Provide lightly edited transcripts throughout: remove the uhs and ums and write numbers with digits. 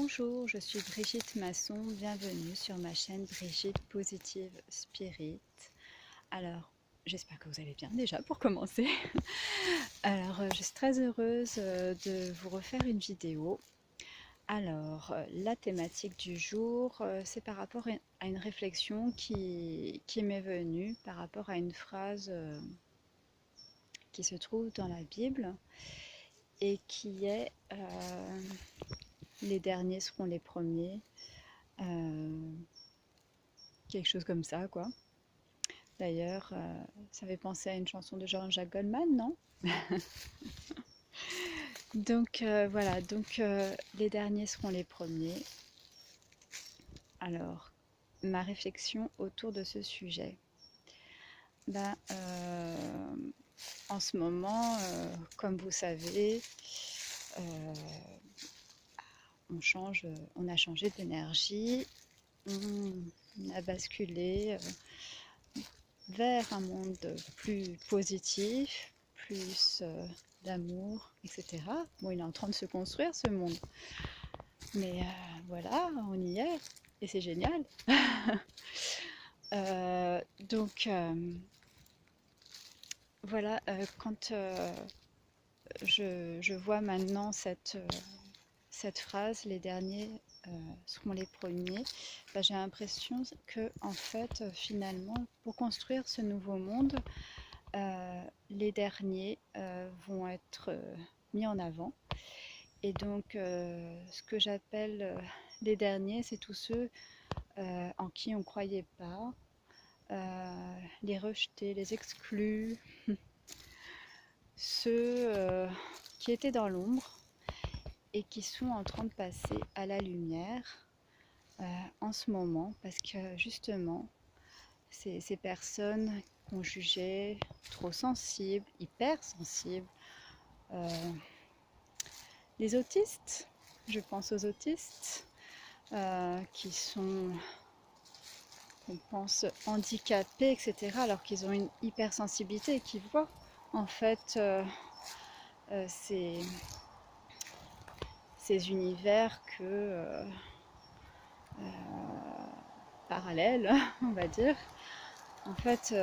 Bonjour, je suis Brigitte Masson, bienvenue sur ma chaîne Brigitte Positive Spirit. Alors, j'espère que vous allez bien déjà pour commencer. Alors, je suis très heureuse de vous refaire une vidéo. Alors, la thématique du jour, c'est par rapport à une réflexion qui m'est venue par rapport à une phrase qui se trouve dans la Bible et qui est les derniers seront les premiers. Quelque chose comme ça, quoi. D'ailleurs, ça fait penser à une chanson de Jean-Jacques Goldman, non? Donc voilà, donc les derniers seront les premiers. Alors, ma réflexion autour de ce sujet. Ben, en ce moment, comme vous savez, on a changé d'énergie, on a basculé vers un monde plus positif, plus d'amour, etc. Bon, il est en train de se construire ce monde, mais voilà, on y est, et c'est génial. Donc voilà, quand je vois maintenant cette phrase, les derniers seront les premiers, ben, j'ai l'impression que en fait, finalement, pour construire ce nouveau monde, les derniers vont être mis en avant. Et donc, ce que j'appelle les derniers, c'est tous ceux en qui on ne croyait pas, les rejetés, les exclus, ceux qui étaient dans l'ombre et qui sont en train de passer à la lumière en ce moment, parce que justement, ces personnes qu'on jugeait trop sensibles, hypersensibles, les autistes, je pense aux autistes, qui sont, qu'on pense handicapés, etc., alors qu'ils ont une hypersensibilité et qui voient en fait ces, ces univers parallèles, on va dire. En fait,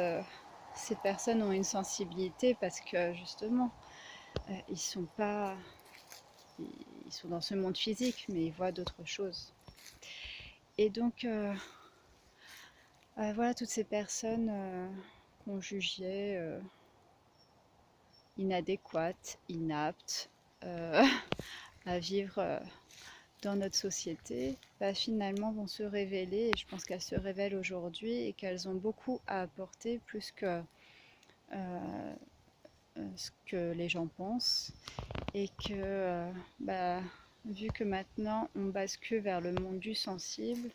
ces personnes ont une sensibilité parce que justement, ils sont pas, ils sont dans ce monde physique, mais ils voient d'autres choses. Et donc, voilà, toutes ces personnes qu'on jugeait inadéquates, inaptes à vivre dans notre société, bah, finalement vont se révéler, et je pense qu'elles se révèlent aujourd'hui et qu'elles ont beaucoup à apporter plus que ce que les gens pensent, et que bah, vu que maintenant on bascule vers le monde du sensible,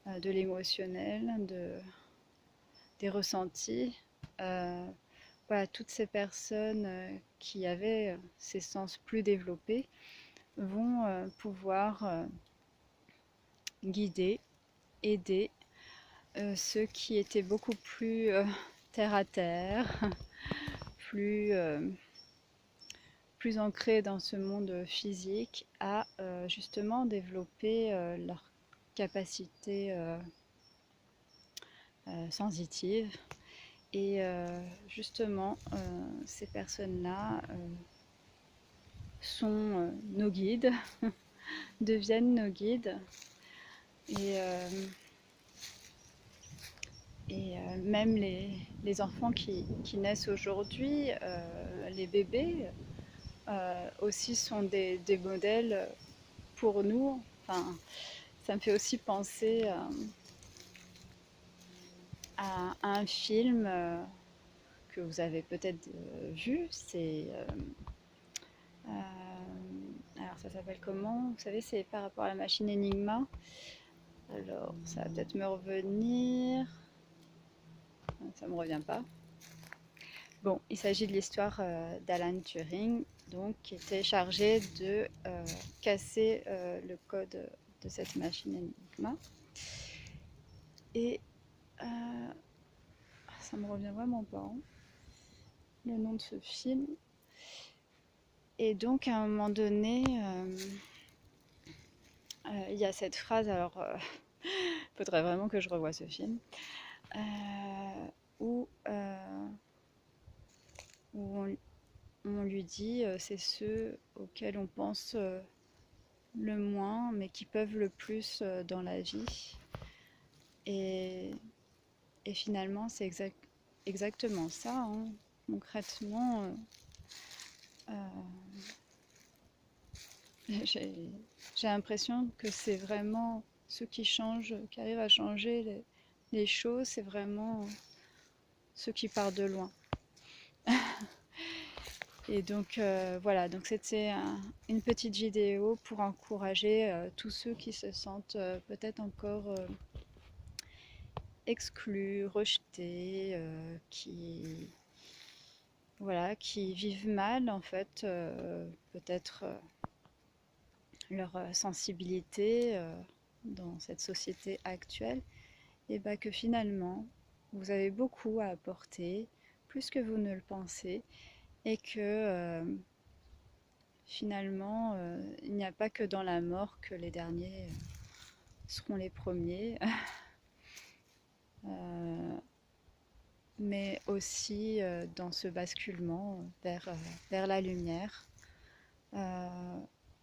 de l'émotionnel, des ressentis, voilà, toutes ces personnes qui avaient ces sens plus développés vont pouvoir guider, aider ceux qui étaient beaucoup plus terre à terre, plus, plus ancrés dans ce monde physique, à justement développer leur capacité sensitive. Et justement, ces personnes-là sont nos guides, deviennent nos guides. Et, même les enfants qui naissent aujourd'hui, les bébés, aussi sont des modèles pour nous. Enfin, ça me fait aussi penser à un film que vous avez peut-être vu. C'est alors ça s'appelle comment? Vous savez, c'est par rapport à la machine Enigma. Alors, ça va peut-être me revenir. Ça me revient pas. Bon, il s'agit de l'histoire d'Alan Turing, donc, qui était chargé de casser le code de cette machine Enigma. Et ça me revient vraiment pas, hein, le nom de ce film. Et donc, à un moment donné, il y a cette phrase, alors faudrait vraiment que je revoie ce film, euh, où, où on lui dit c'est ceux auxquels on pense le moins, mais qui peuvent le plus dans la vie. Et, et finalement, c'est exactement ça, hein. Concrètement, j'ai l'impression que c'est vraiment ceux qui changent, qui arrivent à changer les choses, c'est vraiment ceux qui partent de loin. Et donc voilà, donc c'était une petite vidéo pour encourager tous ceux qui se sentent peut-être encore exclus, rejetés, qui voilà, qui vivent mal en fait, peut-être leur sensibilité dans cette société actuelle, et bah que finalement vous avez beaucoup à apporter, plus que vous ne le pensez, et que finalement il n'y a pas que dans la mort que les derniers seront les premiers, mais aussi dans ce basculement vers la lumière.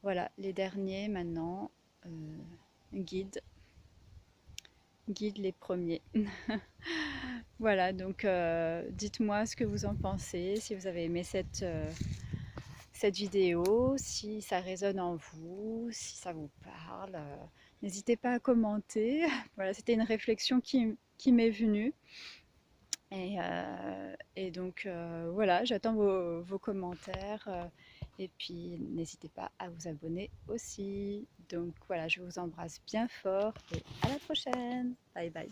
Voilà, les derniers maintenant guident, guident les premiers. Voilà, donc dites-moi ce que vous en pensez, si vous avez aimé cette vidéo, si ça résonne en vous, si ça vous parle. N'hésitez pas à commenter. Voilà, c'était une réflexion qui m'est venue. Et donc voilà, j'attends vos commentaires. Et puis n'hésitez pas à vous abonner aussi. Donc voilà, je vous embrasse bien fort et à la prochaine. Bye bye.